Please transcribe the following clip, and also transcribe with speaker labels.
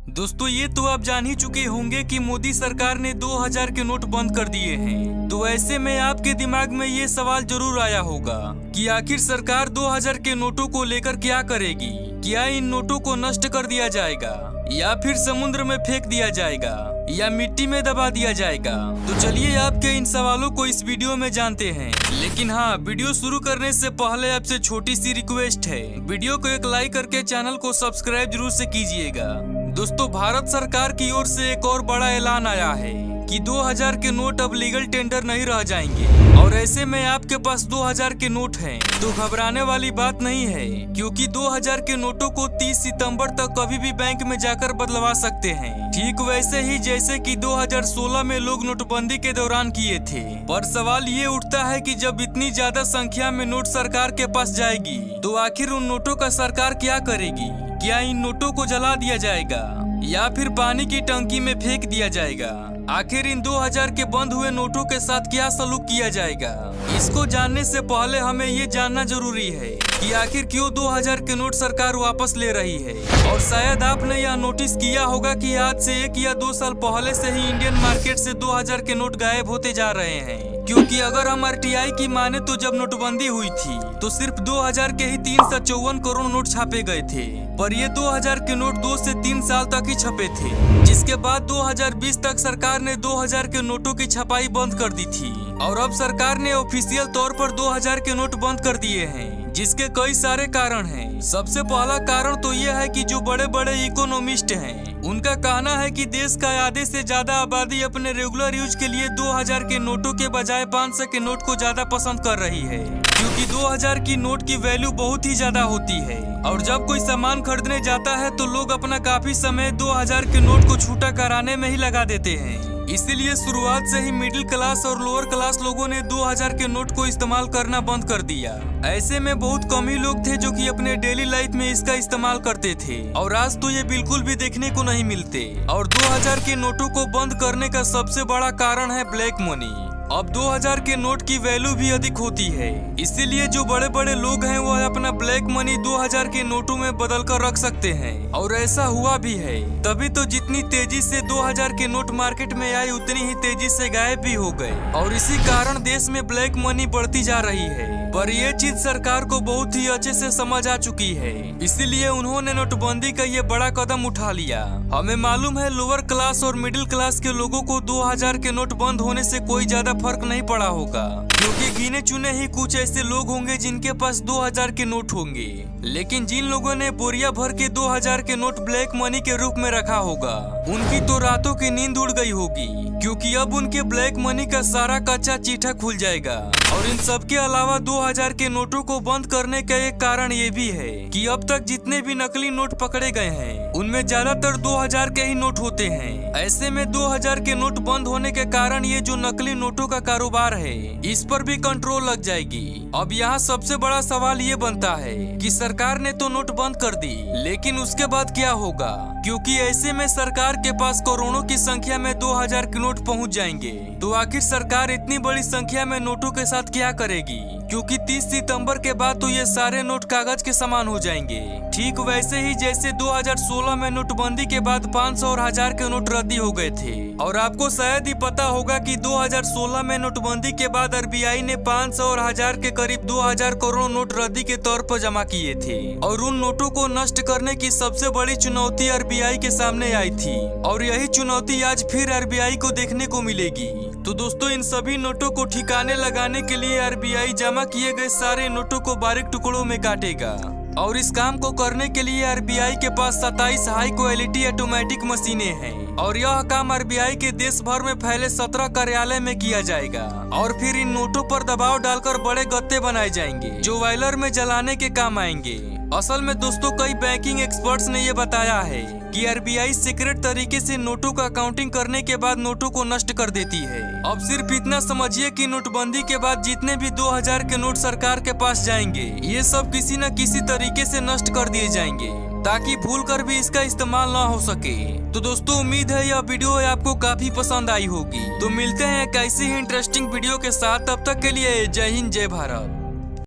Speaker 1: दोस्तों ये तो आप जान ही चुके होंगे कि मोदी सरकार ने 2000 के नोट बंद कर दिए हैं। तो ऐसे में आपके दिमाग में ये सवाल जरूर आया होगा कि आखिर सरकार 2000 के नोटों को लेकर क्या करेगी। क्या इन नोटों को नष्ट कर दिया जाएगा या फिर समुद्र में फेंक दिया जाएगा या मिट्टी में दबा दिया जाएगा। तो चलिए आपके इन सवालों को इस वीडियो में जानते हैं। लेकिन हाँ, वीडियो शुरू करने से पहले आपसे छोटी सी रिक्वेस्ट है, वीडियो को एक लाइक करके चैनल को सब्सक्राइब जरूर से कीजिएगा। दोस्तों भारत सरकार की ओर से एक और बड़ा ऐलान आया है कि 2000 के नोट अब लीगल टेंडर नहीं रह जाएंगे। और ऐसे में आपके पास 2000 के नोट हैं तो घबराने वाली बात नहीं है, क्योंकि 2000 के नोटों को 30 सितंबर तक कभी भी बैंक में जाकर बदलवा सकते हैं। ठीक वैसे ही जैसे कि 2016 में लोग नोटबंदी के दौरान किए थे। पर सवाल ये उठता है कि जब इतनी ज्यादा संख्या में नोट सरकार के पास जाएगी तो आखिर उन नोटों का सरकार क्या करेगी। क्या इन नोटों को जला दिया जाएगा या फिर पानी की टंकी में फेंक दिया जाएगा। आखिर इन 2000 के बंद हुए नोटों के साथ क्या सलूक किया जाएगा। इसको जानने से पहले हमें ये जानना जरूरी है कि आखिर क्यों 2000 के नोट सरकार वापस ले रही है। और शायद आपने यह नोटिस किया होगा कि आज से 1 या 2 साल पहले से ही इंडियन मार्केट से 2000 के नोट गायब होते जा रहे हैं। क्योंकि अगर हम RTI की माने तो जब नोटबंदी हुई थी तो सिर्फ 2000 के ही 354 करोड़ नोट छापे गए थे। पर ये 2000 के नोट 2 से 3 साल तक ही छपे थे, जिसके बाद 2020 तक सरकार ने 2000 के नोटों की छपाई बंद कर दी थी। और अब सरकार ने ऑफिशियल तौर पर 2000 के नोट बंद कर दिए हैं, जिसके कई सारे कारण हैं। सबसे पहला कारण तो यह है कि जो बड़े बड़े इकोनॉमिस्ट हैं उनका कहना है कि देश का आधे से ज्यादा आबादी अपने रेगुलर यूज के लिए 2000 के नोटों के बजाय 500 के नोट को ज्यादा पसंद कर रही है, क्योंकि 2000 की नोट की वैल्यू बहुत ही ज्यादा होती है। और जब कोई सामान खरीदने जाता है तो लोग अपना काफी समय 2000 के नोट को छूटा कराने में ही लगा देते हैं। इसीलिए शुरुआत से ही मिडिल क्लास और लोअर क्लास लोगों ने 2000 के नोट को इस्तेमाल करना बंद कर दिया। ऐसे में बहुत कम ही लोग थे जो कि अपने डेली लाइफ में इसका इस्तेमाल करते थे, और आज तो ये बिल्कुल भी देखने को नहीं मिलते। और 2000 के नोटों को बंद करने का सबसे बड़ा कारण है ब्लैक मनी। अब 2000 के नोट की वैल्यू भी अधिक होती है, इसीलिए जो बड़े बड़े लोग हैं वह अपना ब्लैक मनी 2000 के नोटों में बदल कर रख सकते हैं। और ऐसा हुआ भी है, तभी तो जितनी तेजी से 2000 के नोट मार्केट में आए उतनी ही तेजी से गायब भी हो गए। और इसी कारण देश में ब्लैक मनी बढ़ती जा रही है। पर ये चीज सरकार को बहुत ही अच्छे से समझ आ चुकी है, इसीलिए उन्होंने नोटबंदी का ये बड़ा कदम उठा लिया। हमें मालूम है लोअर क्लास और मिडिल क्लास के लोगों को 2000 के नोट बंद होने से कोई ज्यादा फर्क नहीं पड़ा होगा, क्योंकि गिने चुने ही कुछ ऐसे लोग होंगे जिनके पास 2000 के नोट होंगे। लेकिन जिन लोगों ने बोरिया भर के 2000 के नोट ब्लैक मनी के रूप में रखा होगा उनकी तो रातों की नींद उड़ गई होगी, क्योंकि अब उनके ब्लैक मनी का सारा कच्चा चीठा खुल जाएगा। और इन सब के अलावा 2000 के नोटों को बंद करने का एक कारण ये भी है कि अब तक जितने भी नकली नोट पकड़े गए हैं उनमें ज्यादातर 2000 के ही नोट होते हैं। ऐसे में 2000 के नोट बंद होने के कारण ये जो नकली नोटों का कारोबार है इस पर भी कंट्रोल लग जाएगी। अब यहाँ सबसे बड़ा सवाल ये बनता है कि सरकार ने तो नोट बंद कर दी, लेकिन उसके बाद क्या होगा, क्योंकि ऐसे में सरकार के पास करोड़ों की संख्या में 2000 के नोट पहुँच जाएंगे। तो आखिर सरकार इतनी बड़ी संख्या में नोटों के साथ क्या करेगी, क्योंकि 30 सितंबर के बाद तो ये सारे नोट कागज के समान हो जाएंगे। ठीक वैसे ही जैसे 2016 में नोटबंदी के बाद 500 और 1000 के नोट रद्दी हो गए थे। और आपको शायद ही पता होगा कि 2016 में नोटबंदी के बाद RBI ने 500 और 1000 के करीब 2000 करोड़ नोट रद्दी के तौर पर जमा किए थे। और उन नोटों को नष्ट करने की सबसे बड़ी चुनौती RBI के सामने आई थी, और यही चुनौती आज फिर RBI को देखने को मिलेगी। तो दोस्तों इन सभी नोटों को ठिकाने लगाने के लिए RBI जमा किए गए सारे नोटों को बारीक टुकड़ों में काटेगा। और इस काम को करने के लिए RBI के पास 27 हाई क्वालिटी ऑटोमेटिक मशीनें हैं। और यह काम RBI के देश भर में फैले 17 कार्यालय में किया जाएगा। और फिर इन नोटों पर दबाव डालकर बड़े गत्ते बनाए जाएंगे जो वायलर में जलाने के काम आएंगे। असल में दोस्तों कई बैंकिंग एक्सपर्ट्स ने ये बताया है कि RBI सीक्रेट तरीके से नोटों का काउंटिंग करने के बाद नोटों को नष्ट कर देती है। अब सिर्फ इतना समझिए कि नोटबंदी के बाद जितने भी 2000 के नोट सरकार के पास जाएंगे ये सब किसी न किसी तरीके से नष्ट कर दिए जाएंगे, ताकि भूल कर भी इसका इस्तेमाल ना हो सके। तो दोस्तों उम्मीद है यह वीडियो आपको काफी पसंद आई होगी। तो मिलते हैं एक ऐसी ही इंटरेस्टिंग वीडियो के साथ, तब तक के लिए जय हिंद जय भारत।